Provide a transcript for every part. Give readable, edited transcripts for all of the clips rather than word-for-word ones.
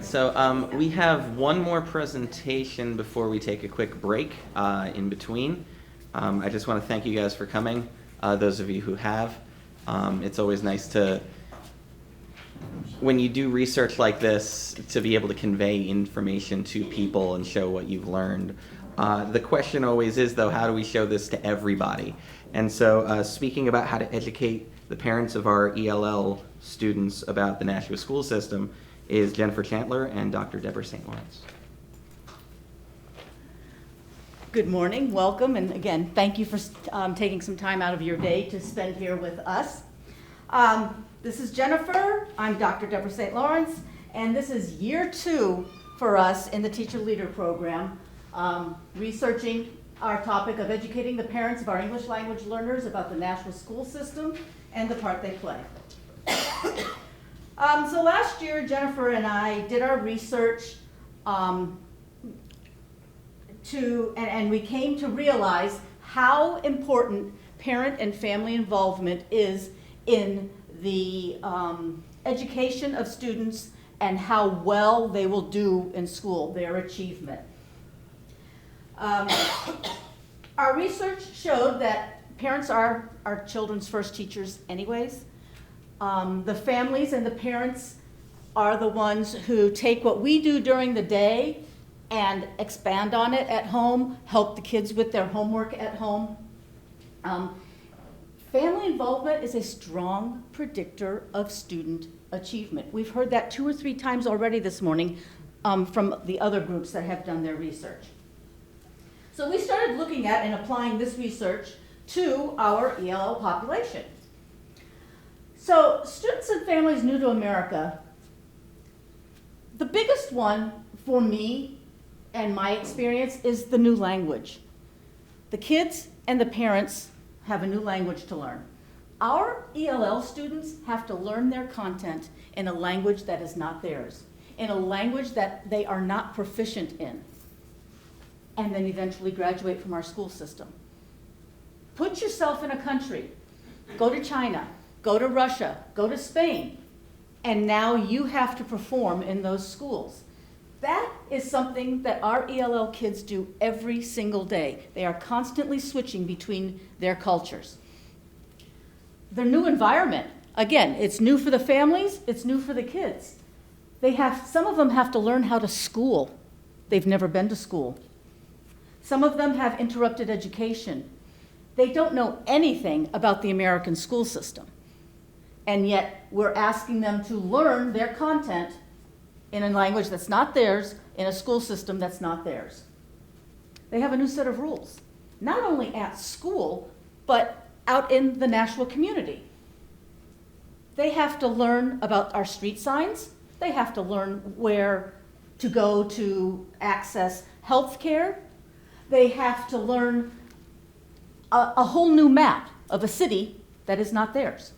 So we have one more presentation before we take a quick break in between. I just want to thank you guys for coming, those of you who have. It's always nice to, when you do research like this, to be able to convey information to people and show what you've learned. The question always is, though, how do we show this to everybody? And so speaking about how to educate the parents of our ELL students about the Nashua school system is Jennifer Cantler and Dr. Deborah St. Lawrence. Good morning, welcome, and again, thank you for taking some time out of your day to spend here with us. This is Jennifer, I'm Dr. Deborah St. Lawrence, and this is year 2 for us in the Teacher Leader Program, researching our topic of educating the parents of our English language learners about the Nashua school system and the part they play. So last year, Jennifer and I did our research and we came to realize how important parent and family involvement is in the education of students and how well they will do in school, their achievement. Our research showed that parents are our children's first teachers anyways. The families and the parents are the ones who take what we do during the day and expand on it at home, help the kids with their homework at home. Family involvement is a strong predictor of student achievement. We've heard that 2 or 3 times already this morning from the other groups that have done their research. So we started looking at and applying this research to our ELL population. So students and families new to America, the biggest one for me and my experience is the new language. The kids and the parents have a new language to learn. Our ELL students have to learn their content in a language that is not theirs, in a language that they are not proficient in, and then eventually graduate from our school system. Put yourself in a country, go to China, go to Russia, go to Spain, and now you have to perform in those schools. That is something that our ELL kids do every single day. They are constantly switching between their cultures. Their new environment, again, it's new for the families, it's new for the kids. Some of them have to learn how to school. They've never been to school. Some of them have interrupted education. They don't know anything about the American school system. And yet we're asking them to learn their content in a language that's not theirs, in a school system that's not theirs. They have a new set of rules, not only at school, but out in the Nashua community. They have to learn about our street signs. They have to learn where to go to access health care. They have to learn a whole new map of a city that is not theirs.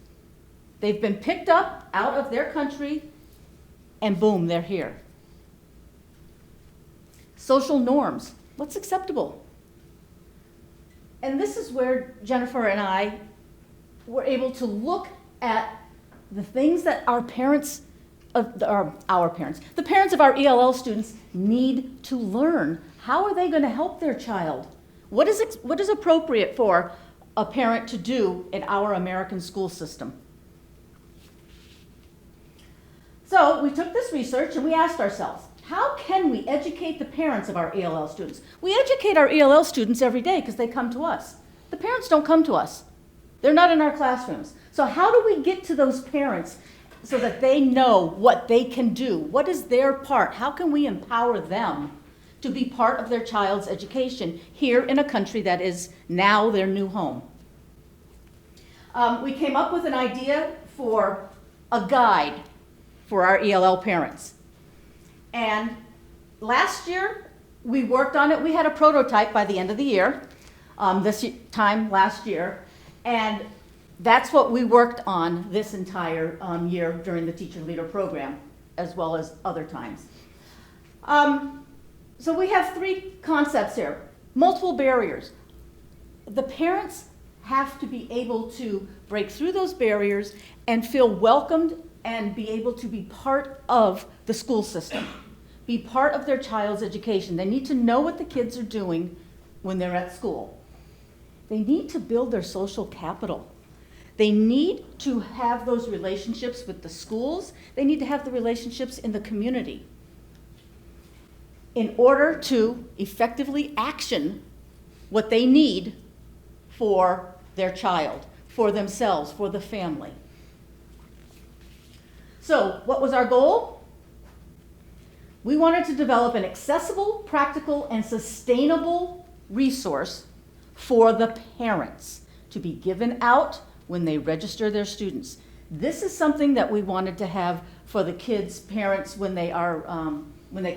They've been picked up out of their country, and boom, they're here. Social norms, what's acceptable? And this is where Jennifer and I were able to look at the things that the parents of our ELL students need to learn. How are they going to help their child? What is appropriate for a parent to do in our American school system? So we took this research and we asked ourselves, how can we educate the parents of our ELL students? We educate our ELL students every day because they come to us. The parents don't come to us. They're not in our classrooms. So how do we get to those parents so that they know what they can do? What is their part? How can we empower them to be part of their child's education here in a country that is now their new home? We came up with an idea for a guide for our ELL parents. And last year, we worked on it. We had a prototype by the end of the year, this time last year, and that's what we worked on this entire year during the Teacher Leader Program, as well as other times. So we have 3 concepts here. Multiple barriers. The parents have to be able to break through those barriers and feel welcomed and be able to be part of the school system, be part of their child's education. They need to know what the kids are doing when they're at school. They need to build their social capital. They need to have those relationships with the schools. They need to have the relationships in the community in order to effectively action what they need for their child, for themselves, for the family. So, what was our goal? We wanted to develop an accessible, practical, and sustainable resource for the parents to be given out when they register their students. This is something that we wanted to have for the kids' parents when they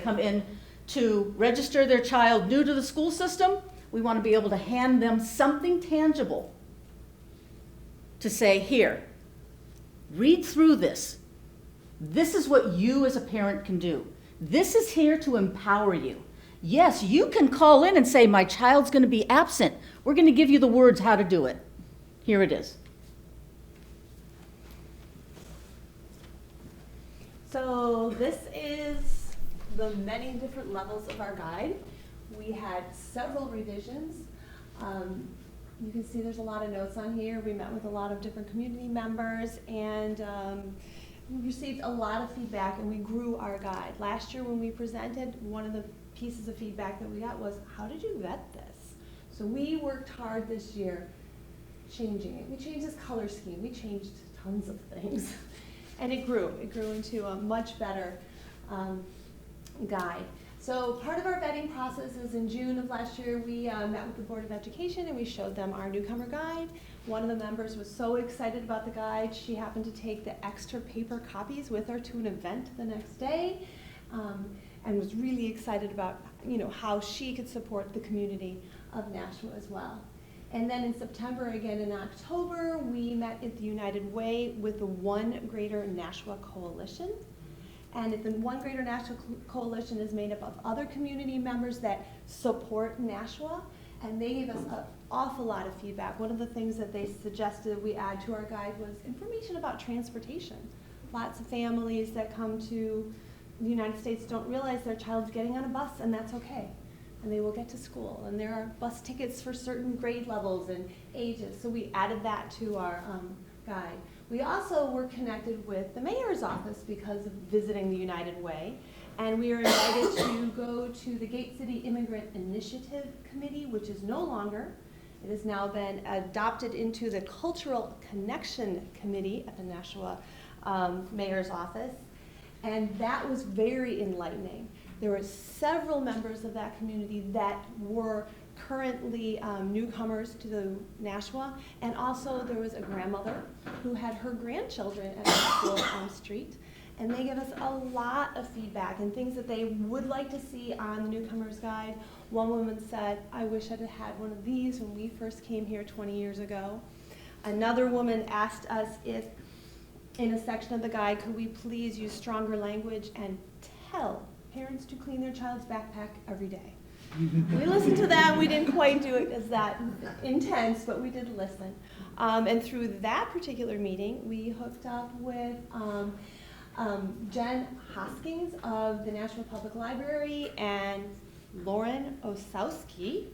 come in to register their child new to the school system. We want to be able to hand them something tangible to say, here, read through this. This is what you as a parent can do. This is here to empower you. Yes, you can call in and say, my child's going to be absent. We're going to give you the words how to do it. Here it is. So this is the many different levels of our guide. We had several revisions. You can see there's a lot of notes on here. We met with a lot of different community members, and we received a lot of feedback, and we grew our guide. Last year when we presented, one of the pieces of feedback that we got was, how did you vet this? So we worked hard this year changing it. We changed this color scheme. We changed tons of things. And it grew. It grew into a much better guide. So part of our vetting process is in June of last year, we met with the Board of Education and we showed them our newcomer guide. One of the members was so excited about the guide, she happened to take the extra paper copies with her to an event the next day, and was really excited about, you know, how she could support the community of Nashua as well. And then in September, again in October, we met at the United Way with the One Greater Nashua Coalition. And the One Greater Nashua Coalition is made up of other community members that support Nashua, and they gave us an awful lot of feedback. One of the things that they suggested we add to our guide was information about transportation. Lots of families that come to the United States don't realize their child's getting on a bus, and that's okay. And they will get to school, and there are bus tickets for certain grade levels and ages, so we added that to our guide. We also were connected with the mayor's office because of visiting the United Way, and we were invited to go to the Gate City Immigrant Initiative Committee, which is no longer. It has now been adopted into the Cultural Connection Committee at the Nashua mayor's office, and that was very enlightening. There were several members of that community that were currently newcomers to the Nashua, and also there was a grandmother who had her grandchildren at our school on the street, and they gave us a lot of feedback and things that they would like to see on the newcomer's guide. One woman said, I wish I'd had one of these when we first came here 20 years ago. Another woman asked us if in a section of the guide could we please use stronger language and tell parents to clean their child's backpack every day. We listened to that. We didn't quite do it as that intense, but we did listen. And through that particular meeting, we hooked up with Jen Hoskins of the Nashua Public Library and Lauren Osowski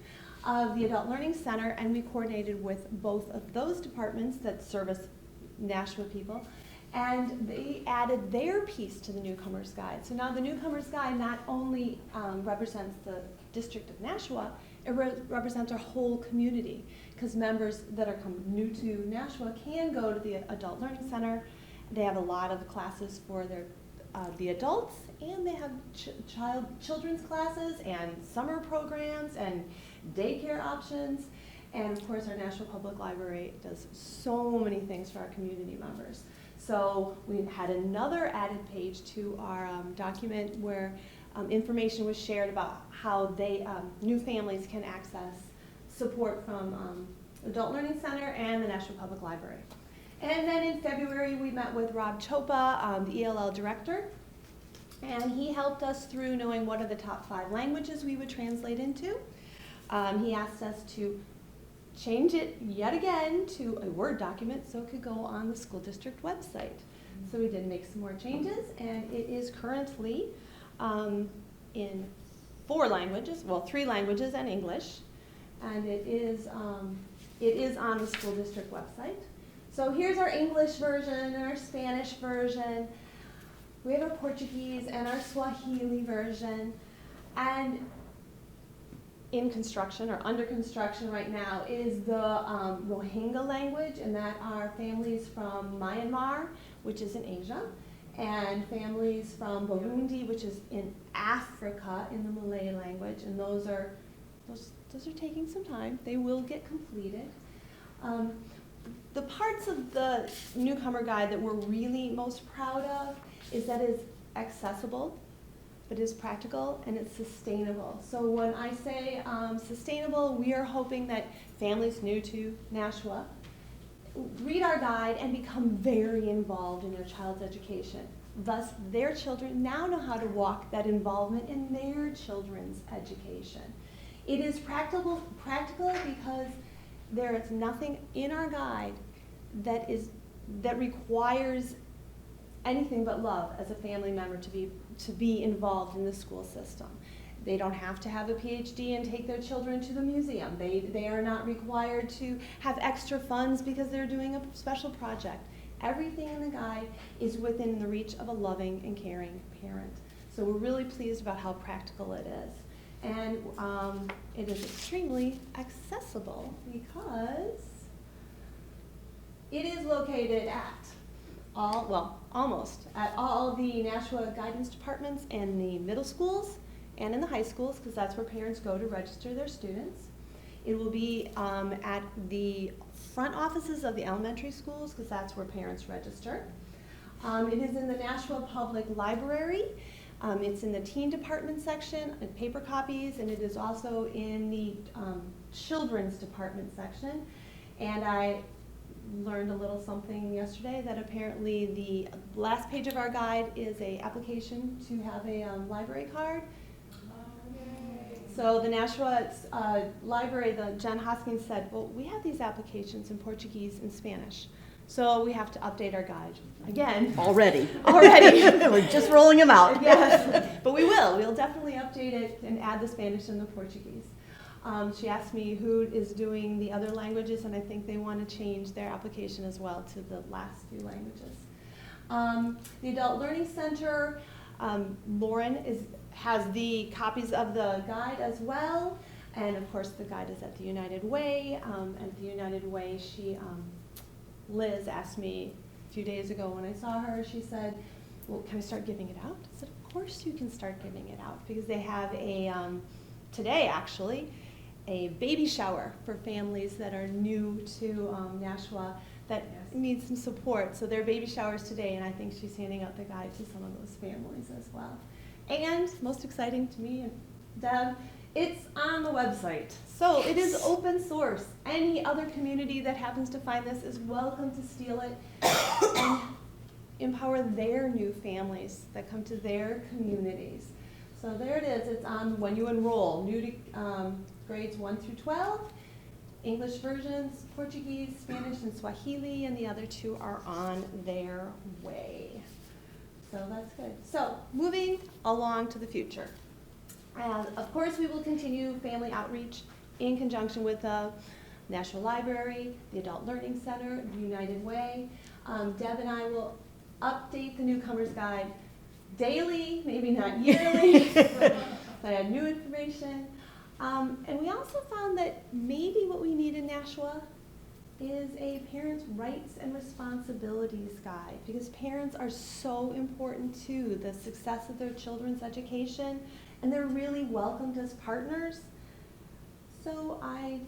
of the Adult Learning Center, and we coordinated with both of those departments that service Nashua people, and they added their piece to the Newcomer's Guide. So now the Newcomer's Guide not only represents the District of Nashua, it represents our whole community, because members that are new to Nashua can go to the Adult Learning Center. They have a lot of classes for the adults, and they have children's classes and summer programs and daycare options. And of course, our Nashua Public Library does so many things for our community members. So we had another added page to our document where information was shared about how new families can access support from Adult Learning Center and the Nashua Public Library. And then in February, we met with Rob Chopa, the ELL director, and he helped us through knowing what are the top 5 languages we would translate into. He asked us to change it yet again to a Word document so it could go on the school district website. So we did make some more changes, and it is currently in 4 languages, well, 3 languages and English, and it is on the school district website. So here's our English version and our Spanish version. We have our Portuguese and our Swahili version, and in construction or under construction right now is the Rohingya language, and that are families from Myanmar, which is in Asia, and families from Burundi, which is in Africa, in the Malay language, and those are taking some time. They will get completed. The parts of the newcomer guide that we're really most proud of is that it's accessible, but it's practical and it's sustainable. So when I say sustainable, we are hoping that families new to Nashua read our guide and become very involved in their child's education. Thus, their children now know how to walk that involvement in their children's education. It is practical because there is nothing in our guide that requires anything but love as a family member to be involved in the school system. They don't have to have a PhD and take their children to the museum. They are not required to have extra funds because they're doing a special project. Everything in the guide is within the reach of a loving and caring parent. So we're really pleased about how practical it is. And it is extremely accessible because it is located at almost at all the Nashua guidance departments and the middle schools and in the high schools, because that's where parents go to register their students. It will be at the front offices of the elementary schools, because that's where parents register. It is in the Nashua Public Library. It's in the teen department section, paper copies, and it is also in the children's department section. And I learned a little something yesterday that apparently the last page of our guide is an application to have a library card. So the Nashua library, Jen Hoskins said, well, we have these applications in Portuguese and Spanish. So we have to update our guide again. Already. We're just rolling them out. Yes, but we will. We'll definitely update it and add the Spanish and the Portuguese. She asked me who is doing the other languages, and I think they want to change their application as well to the last few languages. The Adult Learning Center, Lauren has the copies of the guide as well, and of course the guide is at the United Way. At the United Way, Liz asked me a few days ago when I saw her, she said, well, can I start giving it out? I said, of course you can start giving it out, because they have today actually, a baby shower for families that are new to Nashua that need some support. So there are baby showers today, and I think she's handing out the guide to some of those families as well. And most exciting to me and Deb, it's on the website. So it is open source. Any other community that happens to find this is welcome to steal it and empower their new families that come to their communities. So there it is. It's on when you enroll, new to grades 1 through 12, English versions, Portuguese, Spanish, and Swahili, and the other 2 are on their way. So that's good. So moving along to the future. Of course, we will continue family outreach in conjunction with the National Library, the Adult Learning Center, the United Way. Deb and I will update the Newcomer's Guide daily, maybe not yearly, but add new information. And we also found that maybe what we need in Nashua is a parents' rights and responsibilities guide, because parents are so important to the success of their children's education, and they're really welcomed as partners. So I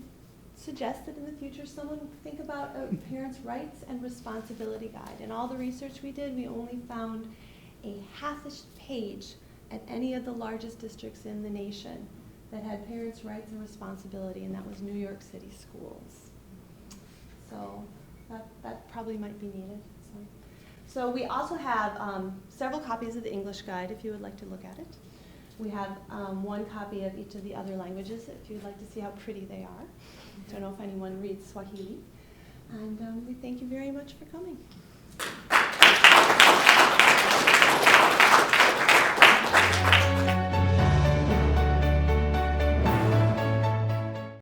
suggest that in the future someone think about a parents' rights and responsibility guide. In all the research we did, we only found a half-ish page at any of the largest districts in the nation that had parents' rights and responsibility, and that was New York City schools. So that probably might be needed. So we also have several copies of the English guide if you would like to look at it. We have 1 copy of each of the other languages if you'd like to see how pretty they are. I don't know if anyone reads Swahili. And we thank you very much for coming.